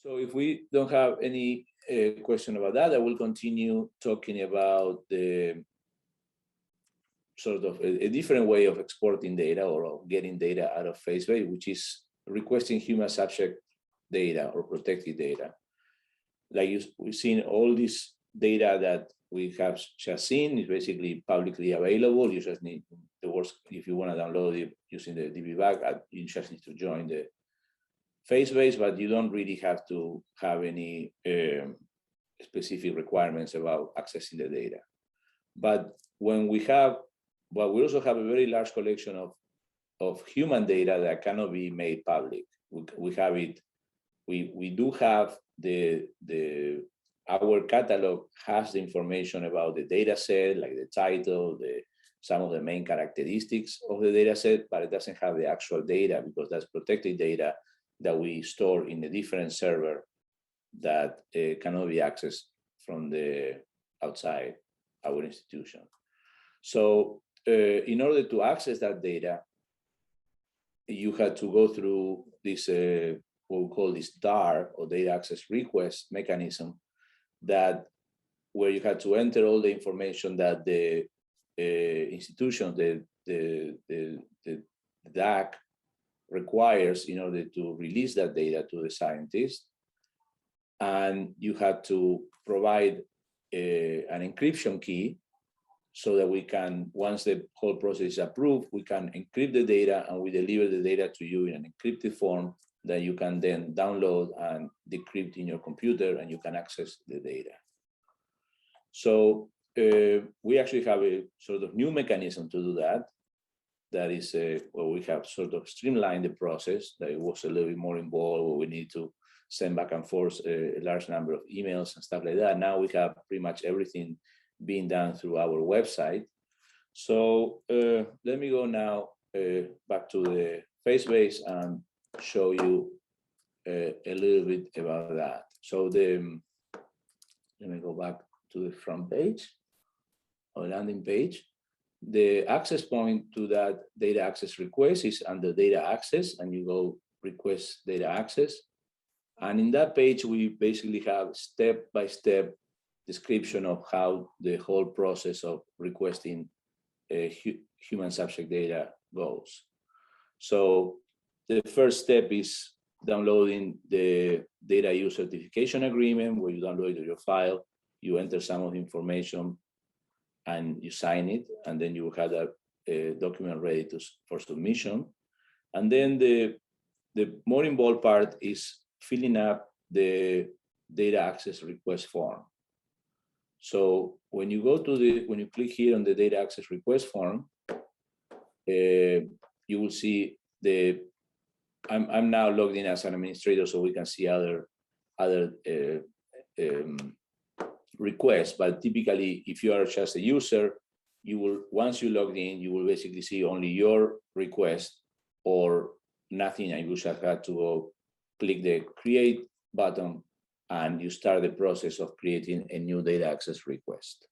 So if we don't have any question about that, I will continue talking about the sort of a different way of exporting data or of getting data out of FaceBase, which is requesting human subject data or protected data. Like we've seen, all this data that we have just seen is basically publicly available. You just need the worst, if you want to download it using the dbBag, you just need to join the FaceBase, but you don't really have to have any specific requirements about accessing the data. But when we have, but we also have a very large collection of human data that cannot be made public. We have it, we do have our catalog has the information about the data set, like the title, some of the main characteristics of the data set, but it doesn't have the actual data because that's protected data that we store in a different server that cannot be accessed from the outside our institution. So in order to access that data, you had to go through this, what we call this DAR, or data access request mechanism, that where you had to enter all the information that the institution, the DAC requires in order to release that data to the scientist. And you had to provide an encryption key so that we can, once the whole process is approved, we can encrypt the data and we deliver the data to you in an encrypted form that you can then download and decrypt in your computer and you can access the data. So we actually have a sort of new mechanism to do that. That is where we have sort of streamlined the process. That it was a little bit more involved, where we need to send back and forth a large number of emails and stuff like that. Now we have pretty much everything being done through our website. So let me go now back to the FaceBase and show you a little bit about that. So let me go back to the front page or landing page. The access point to that data access request is under data access, and you go request data access. And in that page, we basically have step-by-step description of how the whole process of requesting human subject data goes. So the first step is downloading the data use certification agreement, where you download your file, you enter some of the information, and you sign it, and then you will have a document ready for submission. And then the more involved part is filling up the data access request form. So when you go to when you click here on the data access request form, you will see I'm now logged in as an administrator, so we can see other requests. But typically, if you are just a user, you will, once you log in, you will basically see only your request or nothing, and you just have to go click the create button and you start the process of creating a new data access request.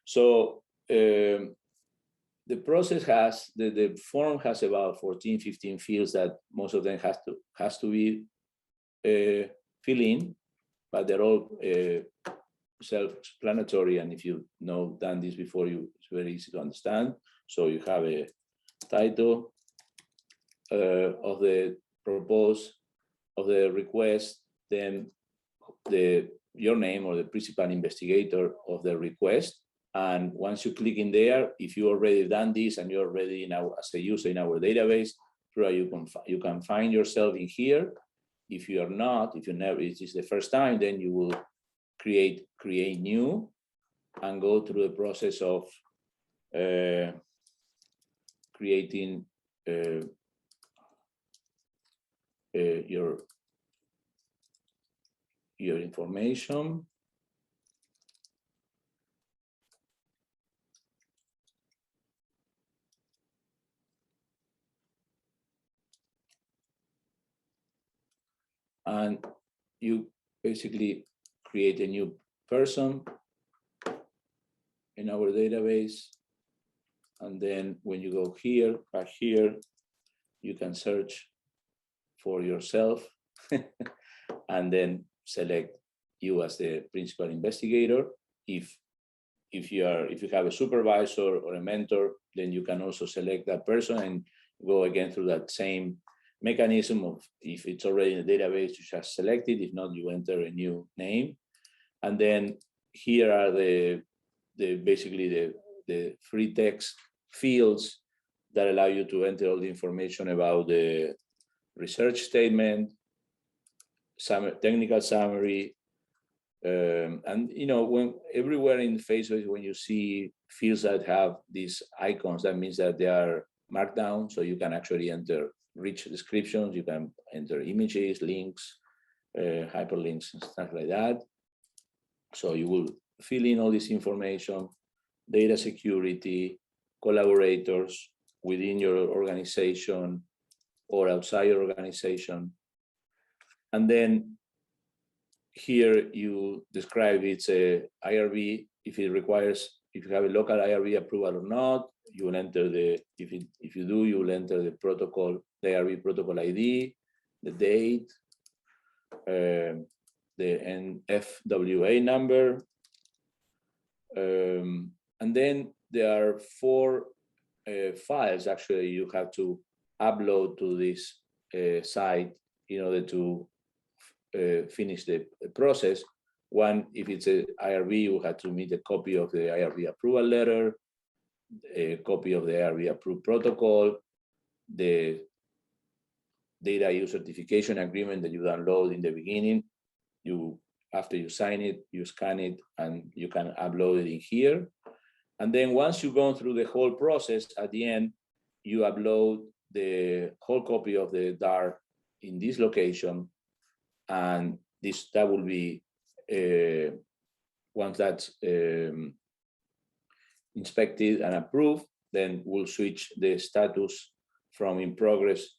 So the process has, the form has about 14, 15 fields that most of them has to be filled in, but they're all self-explanatory, and if you've done this before, it's very easy to understand. So you have a title of the proposed, of the request, then your name or the principal investigator of the request. And once you click in there, if you already done this and you're already now as a user in our database, you can find yourself in here. If you are not, if you never, it is the first time, then you will create new and go through the process of creating your information. And you basically create a new person in our database. And then when you go here, back here, you can search for yourself. and then select you as the principal investigator. If you have a supervisor or a mentor, then you can also select that person and go again through that same mechanism of, if it's already in the database, you just select it. If not, you enter a new name. And then here are basically the free text fields that allow you to enter all the information about the research statement, technical summary, and when everywhere in Facebook, when you see fields that have these icons, that means that they are marked down, so you can actually enter rich descriptions, you can enter images, links, hyperlinks, and stuff like that. So you will fill in all this information, data security, collaborators within your organization or outside your organization. And then here you describe it's a IRB, if it requires, if you have a local IRB approval or not. You will enter if you do, you will enter the protocol, the IRB protocol ID, the date, the NFWA number, and then there are 4 files actually you have to upload to this site in order to finish the process. One, if it's a IRB, you have to submit a copy of the IRB approval letter, a copy of the IRB approved protocol, the data use certification agreement that you download in the beginning. After you sign it, you scan it, and you can upload it in here. And then once you've gone through the whole process, at the end, you upload the whole copy of the DAR in this location, and that will be, once that's inspected and approved, then we'll switch the status from in progress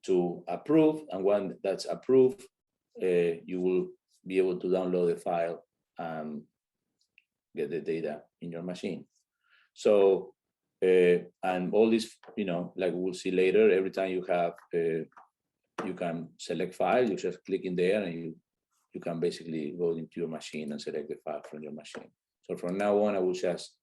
to approved. And when that's approved, you will be able to download the file and get the data in your machine. So, and all this, like we'll see later, every time you have, you can select file, you just click in there and you can basically go into your machine and select the file from your machine. So from now on, I will just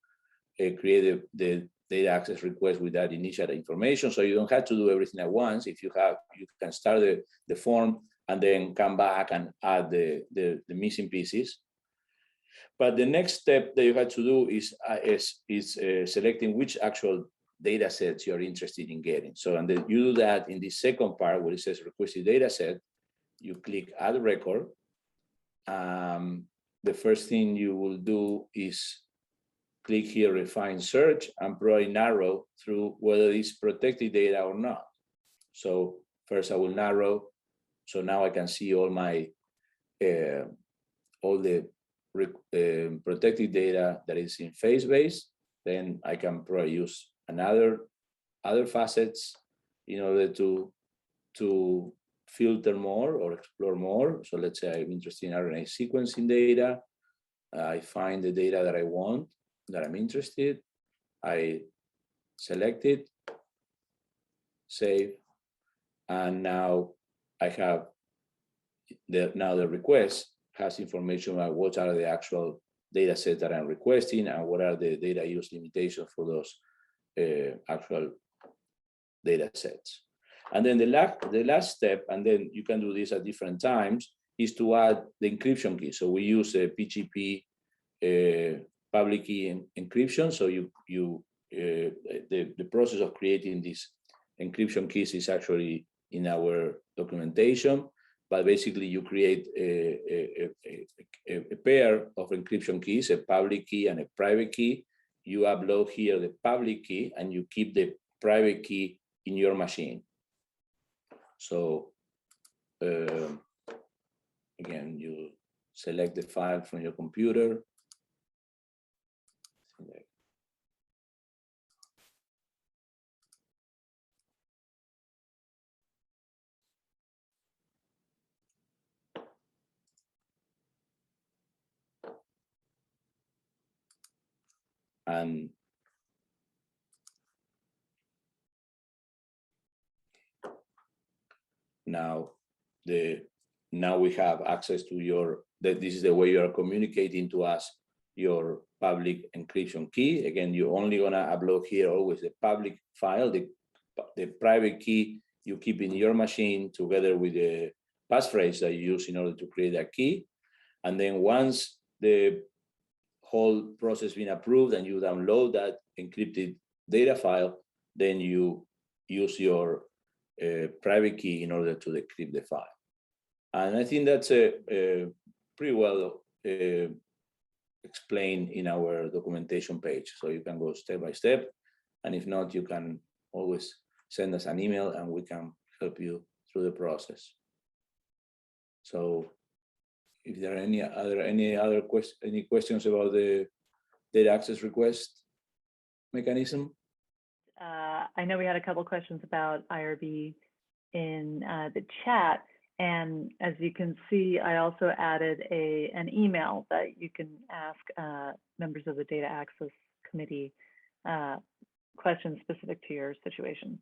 create the data access request with that initial information. So you don't have to do everything at once. If you have, you can start the form and then come back and add the missing pieces. But the next step that you have to do is selecting which actual data sets you're interested in getting. So, and then you do that in the second part where it says requested data set. You click add record. The first thing you will do is click here, refine search, and probably narrow through whether it's protected data or not. So first I will narrow. So now I can see all my, all the protected data that is in phase-based. Then I can probably use other facets in order to filter more or explore more. So let's say I'm interested in RNA sequencing data. I find the data that I want, that I'm interested. I select it, save, and now I have the request has information about what are the actual data sets that I'm requesting and what are the data use limitations for those actual data sets. And then the last step, and then you can do this at different times, is to add the encryption key. So we use a PGP public key encryption. So the process of creating these encryption keys is actually in our documentation. But basically, you create a pair of encryption keys, a public key and a private key. You upload here the public key, and you keep the private key in your machine. So again, you select the file from your computer. And now the now we have access to this is the way you are communicating to us your public encryption key. Again, you're only gonna upload here always the public file, the private key you keep in your machine together with the passphrase that you use in order to create a key. And then once the whole process been approved and you download that encrypted data file, then you use your private key in order to decrypt the file. And I think that's pretty well explained in our documentation page. So you can go step by step. And if not, you can always send us an email and we can help you through the process. So if there are any questions about the data access request mechanism? I know we had a couple questions about IRB in the chat. And as you can see, I also added an email that you can ask members of the Data Access Committee questions specific to your situation.